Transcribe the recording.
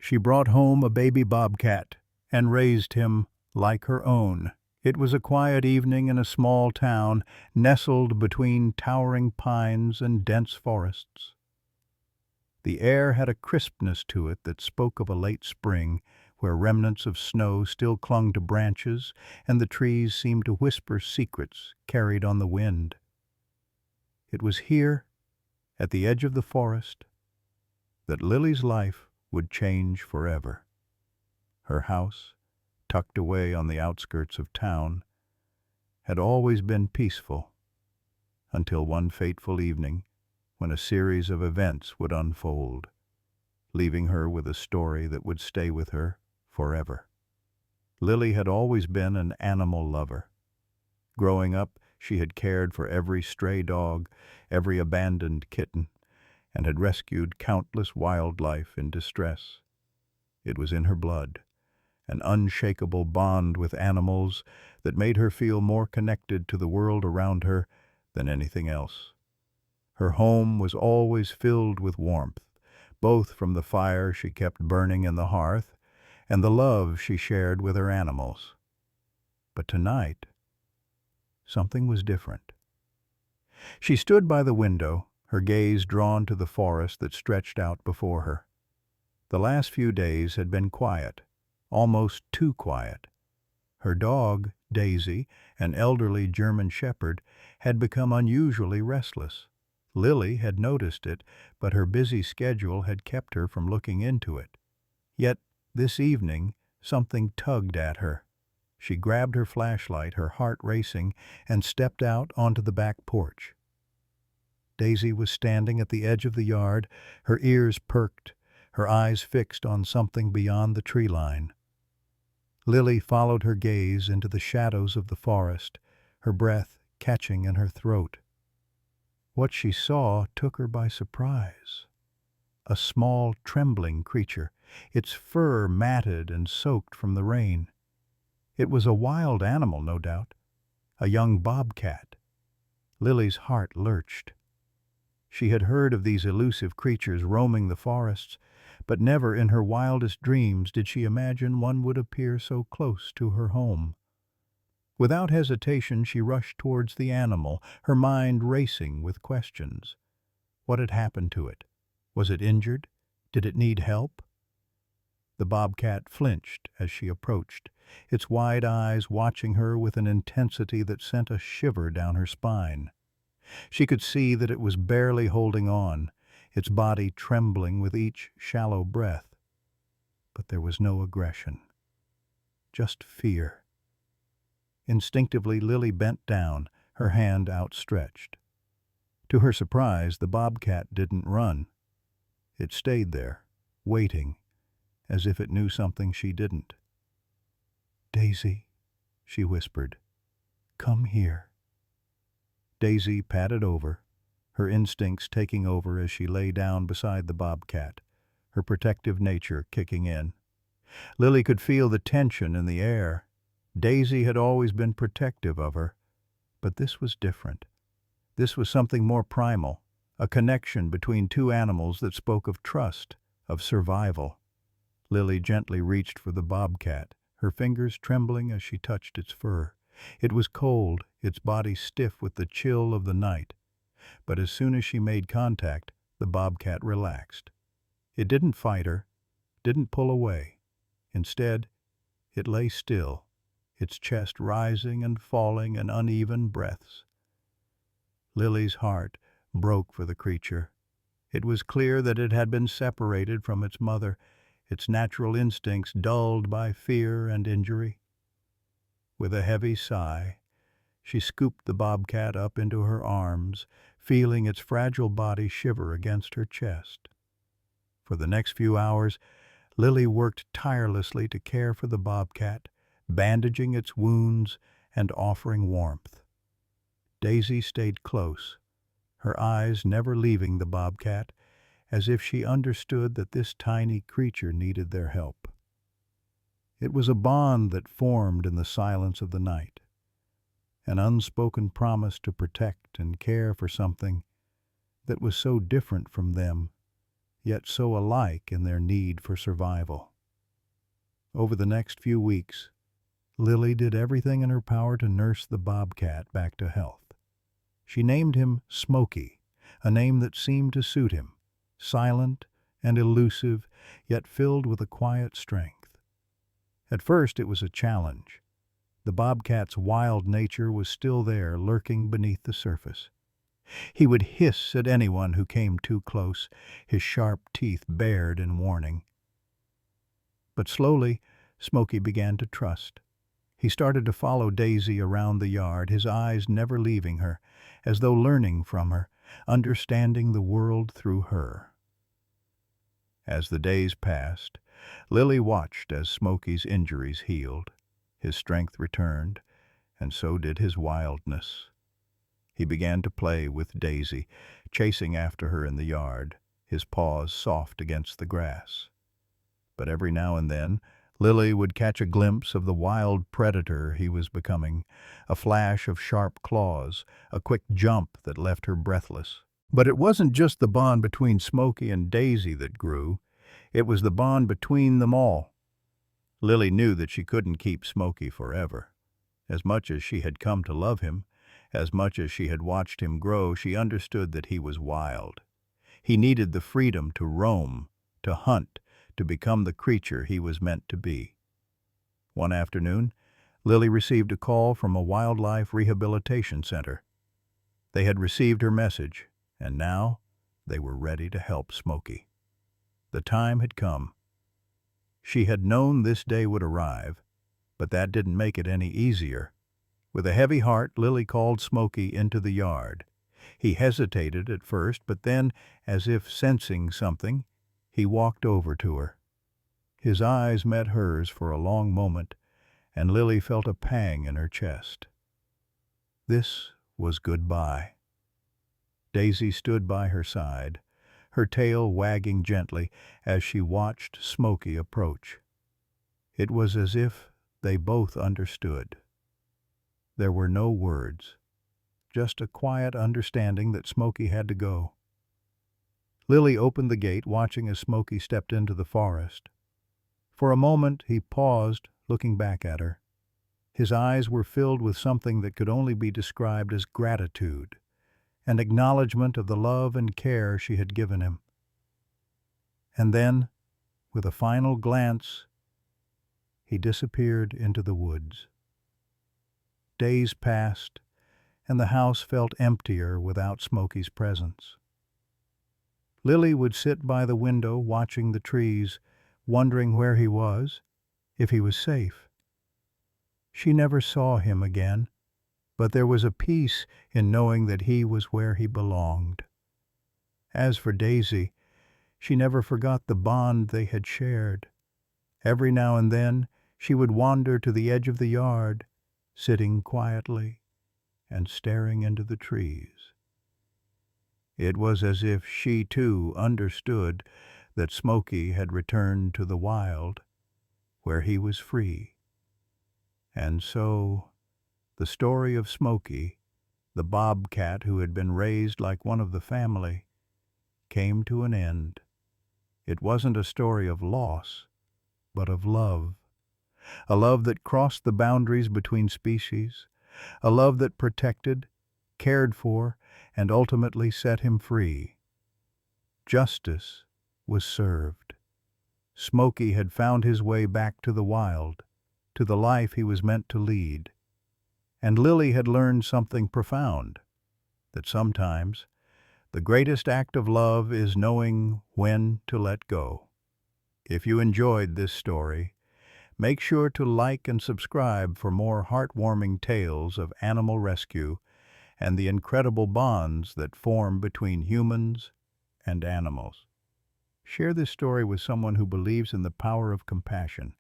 She brought home a baby bobcat and raised him like her own. It was a quiet evening in a small town nestled between towering pines and dense forests. The air had a crispness to it that spoke of a late spring, where remnants of snow still clung to branches and the trees seemed to whisper secrets carried on the wind. It was here, at the edge of the forest, that Lily's life would change forever. Her house, tucked away on the outskirts of town, had always been peaceful, until one fateful evening when a series of events would unfold, leaving her with a story that would stay with her forever. Lily had always been an animal lover. Growing up, she had cared for every stray dog, every abandoned kitten, and had rescued countless wildlife in distress. It was in her blood, an unshakable bond with animals that made her feel more connected to the world around her than anything else. Her home was always filled with warmth, both from the fire she kept burning in the hearth and the love she shared with her animals. But tonight, something was different. She stood by the window, her gaze drawn to the forest that stretched out before her. The last few days had been quiet, almost too quiet. Her dog, Daisy, an elderly German shepherd, had become unusually restless. Lily had noticed it, but her busy schedule had kept her from looking into it. Yet, this evening, something tugged at her. She grabbed her flashlight, her heart racing, and stepped out onto the back porch. Daisy was standing at the edge of the yard, her ears perked, her eyes fixed on something beyond the tree line. Lily followed her gaze into the shadows of the forest, her breath catching in her throat. What she saw took her by surprise. A small, trembling creature, its fur matted and soaked from the rain. It was a wild animal, no doubt, a young bobcat. Lily's heart lurched. She had heard of these elusive creatures roaming the forests, but never in her wildest dreams did she imagine one would appear so close to her home. Without hesitation, she rushed towards the animal, her mind racing with questions. What had happened to it? Was it injured? Did it need help? The bobcat flinched as she approached, its wide eyes watching her with an intensity that sent a shiver down her spine. She could see that it was barely holding on, its body trembling with each shallow breath. But there was no aggression, just fear. Instinctively, Lily bent down, her hand outstretched. To her surprise, the bobcat didn't run. It stayed there, waiting, as if it knew something she didn't. "Daisy," she whispered, "come here." Daisy padded over, her instincts taking over as she lay down beside the bobcat, her protective nature kicking in. Lily could feel the tension in the air. Daisy had always been protective of her, but this was different. This was something more primal, a connection between two animals that spoke of trust, of survival. Lily gently reached for the bobcat, her fingers trembling as she touched its fur. It was cold, its body stiff with the chill of the night. But as soon as she made contact, the bobcat relaxed. It didn't fight her, didn't pull away. Instead, it lay still, its chest rising and falling in uneven breaths. Lily's heart broke for the creature. It was clear that it had been separated from its mother, its natural instincts dulled by fear and injury. With a heavy sigh, she scooped the bobcat up into her arms, feeling its fragile body shiver against her chest. For the next few hours, Lily worked tirelessly to care for the bobcat, bandaging its wounds and offering warmth. Daisy stayed close, her eyes never leaving the bobcat, as if she understood that this tiny creature needed their help. It was a bond that formed in the silence of the night, an unspoken promise to protect and care for something that was so different from them, yet so alike in their need for survival. Over the next few weeks, Lily did everything in her power to nurse the bobcat back to health. She named him Smokey, a name that seemed to suit him, silent and elusive, yet filled with a quiet strength. At first it was a challenge. The bobcat's wild nature was still there, lurking beneath the surface. He would hiss at anyone who came too close, his sharp teeth bared in warning. But slowly, Smokey began to trust. He started to follow Daisy around the yard, his eyes never leaving her, as though learning from her, understanding the world through her. As the days passed, Lily watched as Smokey's injuries healed. His strength returned, and so did his wildness. He began to play with Daisy, chasing after her in the yard, his paws soft against the grass. But every now and then, Lily would catch a glimpse of the wild predator he was becoming, a flash of sharp claws, a quick jump that left her breathless. But it wasn't just the bond between Smokey and Daisy that grew, it was the bond between them all. Lily knew that she couldn't keep Smokey forever. As much as she had come to love him, as much as she had watched him grow, she understood that he was wild. He needed the freedom to roam, to hunt, to become the creature he was meant to be. One afternoon, Lily received a call from a wildlife rehabilitation center. They had received her message, and now they were ready to help Smokey. The time had come. She had known this day would arrive, but that didn't make it any easier. With a heavy heart, Lily called Smokey into the yard. He hesitated at first, but then, as if sensing something, he walked over to her. His eyes met hers for a long moment, and Lily felt a pang in her chest. This was goodbye. Daisy stood by her side, her tail wagging gently as she watched Smokey approach. It was as if they both understood. There were no words, just a quiet understanding that Smokey had to go. Lily opened the gate, watching as Smokey stepped into the forest. For a moment he paused, looking back at her. His eyes were filled with something that could only be described as gratitude, an acknowledgement of the love and care she had given him. And then, with a final glance, he disappeared into the woods. Days passed, and the house felt emptier without Smokey's presence. Lily would sit by the window watching the trees, wondering where he was, if he was safe. She never saw him again, but there was a peace in knowing that he was where he belonged. As for Daisy, she never forgot the bond they had shared. Every now and then she would wander to the edge of the yard, sitting quietly and staring into the trees. It was as if she too understood that Smokey had returned to the wild, where he was free. And so, the story of Smokey, the bobcat who had been raised like one of the family, came to an end. It wasn't a story of loss, but of love. A love that crossed the boundaries between species, a love that protected, cared for, and ultimately set him free. Justice was served. Smokey had found his way back to the wild, to the life he was meant to lead. And Lily had learned something profound, that sometimes the greatest act of love is knowing when to let go. If you enjoyed this story, make sure to like and subscribe for more heartwarming tales of animal rescue and the incredible bonds that form between humans and animals. Share this story with someone who believes in the power of compassion.